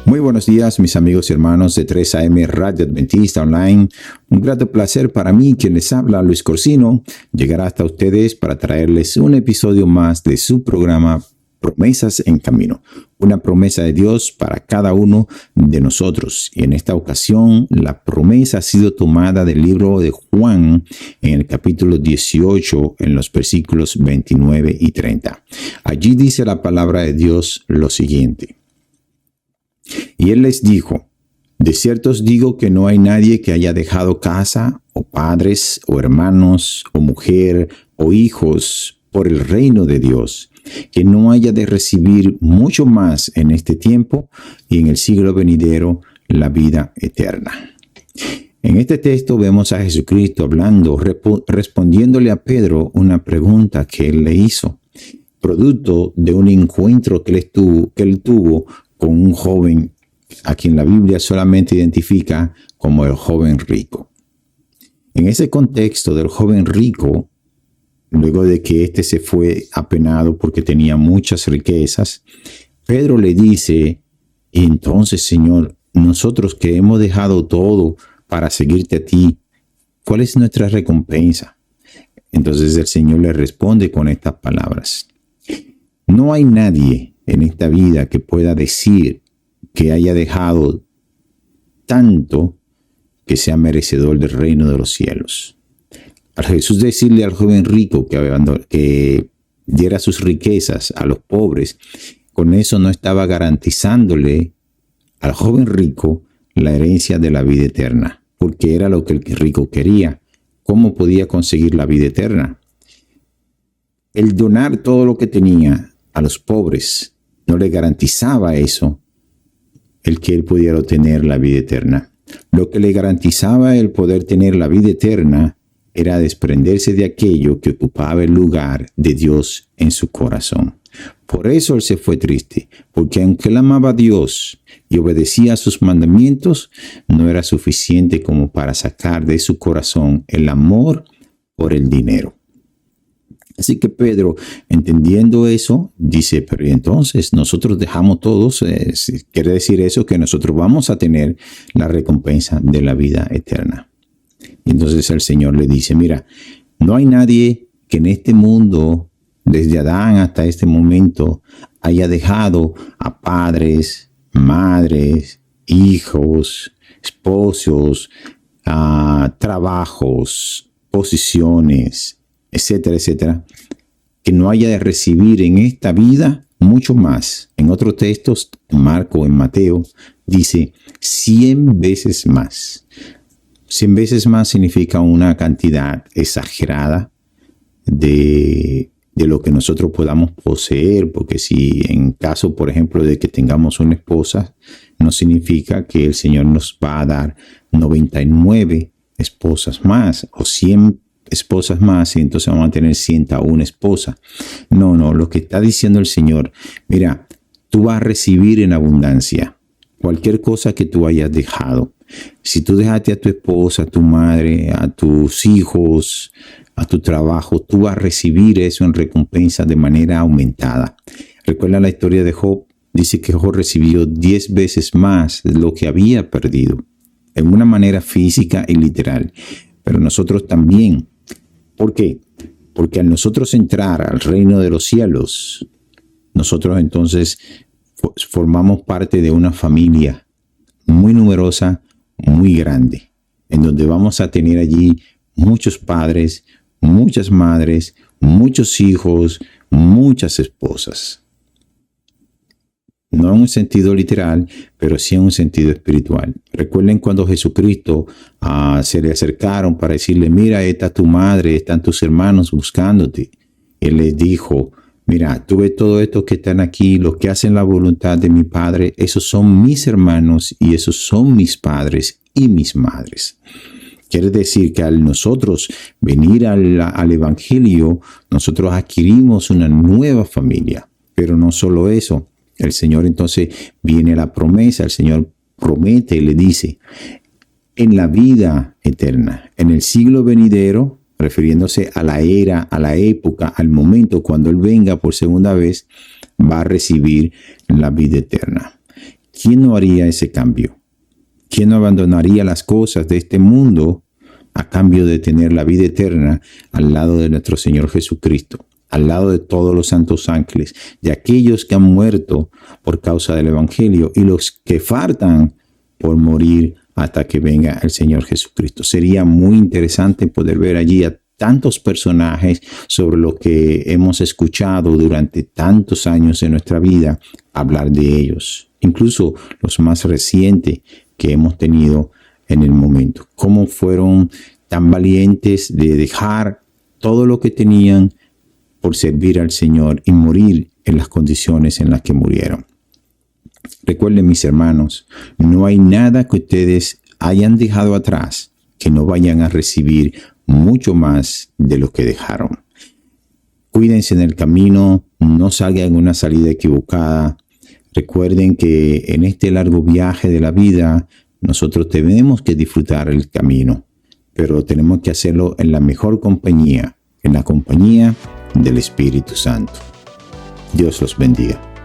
Muy buenos días, mis amigos y hermanos de 3 AM Radio Adventista Online. Un grato placer para mí, quien les habla, Luis Corsino, llegar hasta ustedes para traerles un episodio más de su programa Promesas en Camino. Una promesa de Dios para cada uno de nosotros. Y en esta ocasión, la promesa ha sido tomada del libro de Juan, en el capítulo 18, en los versículos 29 y 30. Allí dice la palabra de Dios lo siguiente. Y él les dijo: de cierto os digo que no hay nadie que haya dejado casa, o padres, o hermanos, o mujer, o hijos, por el reino de Dios, que no haya de recibir mucho más en este tiempo y en el siglo venidero la vida eterna. En este texto vemos a Jesucristo hablando, respondiéndole a Pedro una pregunta que él le hizo, producto de un encuentro que él tuvo con un joven a quien la Biblia solamente identifica como el joven rico. En ese contexto del joven rico, luego de que éste se fue apenado porque tenía muchas riquezas, Pedro le dice: entonces, Señor, nosotros que hemos dejado todo para seguirte a ti, ¿cuál es nuestra recompensa? Entonces el Señor le responde con estas palabras: no hay nadie en esta vida que pueda decir que haya dejado tanto que sea merecedor del reino de los cielos. Al Jesús decirle al joven rico que diera sus riquezas a los pobres, con eso no estaba garantizándole al joven rico la herencia de la vida eterna, porque era lo que el rico quería. ¿Cómo podía conseguir la vida eterna? El donar todo lo que tenía a los pobres no le garantizaba eso, el que él pudiera obtener la vida eterna. Lo que le garantizaba el poder tener la vida eterna era desprenderse de aquello que ocupaba el lugar de Dios en su corazón. Por eso él se fue triste, porque aunque él amaba a Dios y obedecía a sus mandamientos, no era suficiente como para sacar de su corazón el amor por el dinero. Así que Pedro, entendiendo eso, dice: pero entonces nosotros dejamos todos, quiere decir eso que nosotros vamos a tener la recompensa de la vida eterna. Y entonces el Señor le dice: mira, no hay nadie que en este mundo, desde Adán hasta este momento, haya dejado a padres, madres, hijos, esposos, trabajos, posiciones, etcétera, etcétera, que no haya de recibir en esta vida mucho más. En otros textos, en Marco, en Mateo, dice 100 veces más. 100 veces más significa una cantidad exagerada de lo que nosotros podamos poseer, porque si en caso, por ejemplo, de que tengamos una esposa, no significa que el Señor nos va a dar 99 esposas más o 100 esposas más y entonces vamos a tener 101 esposas. No, lo que está diciendo el Señor: mira, tú vas a recibir en abundancia cualquier cosa que tú hayas dejado. Si tú dejaste a tu esposa, a tu madre, a tus hijos, a tu trabajo, tú vas a recibir eso en recompensa de manera aumentada. Recuerda la historia de Job. Dice que Job recibió 10 veces más de lo que había perdido, en una manera física y literal. Pero nosotros también. ¿Por qué? Porque al nosotros entrar al reino de los cielos, nosotros entonces formamos parte de una familia muy numerosa, muy grande, en donde vamos a tener allí muchos padres, muchas madres, muchos hijos, muchas esposas. No en un sentido literal, pero sí en un sentido espiritual. Recuerden cuando Jesucristo se le acercaron para decirle: mira, esta es tu madre, están tus hermanos buscándote. Él les dijo: mira, tú ves todo esto que están aquí, los que hacen la voluntad de mi Padre, esos son mis hermanos y esos son mis padres y mis madres. Quiere decir que al nosotros venir al Evangelio, nosotros adquirimos una nueva familia. Pero no solo eso, el Señor entonces viene la promesa, el Señor promete y le dice, en la vida eterna, en el siglo venidero, refiriéndose a la era, a la época, al momento cuando Él venga por segunda vez, va a recibir la vida eterna. ¿Quién no haría ese cambio? ¿Quién no abandonaría las cosas de este mundo a cambio de tener la vida eterna al lado de nuestro Señor Jesucristo, al lado de todos los santos ángeles, de aquellos que han muerto por causa del Evangelio y los que faltan por morir hasta que venga el Señor Jesucristo? Sería muy interesante poder ver allí a tantos personajes sobre lo que hemos escuchado durante tantos años de nuestra vida, hablar de ellos, incluso los más recientes que hemos tenido en el momento. Cómo fueron tan valientes de dejar todo lo que tenían por servir al Señor y morir en las condiciones en las que murieron. Recuerden, mis hermanos, no hay nada que ustedes hayan dejado atrás que no vayan a recibir mucho más de lo que dejaron. Cuídense en el camino, no salgan en una salida equivocada. Recuerden que en este largo viaje de la vida, nosotros tenemos que disfrutar el camino, pero tenemos que hacerlo en la mejor compañía, en la compañía del Espíritu Santo. Dios los bendiga.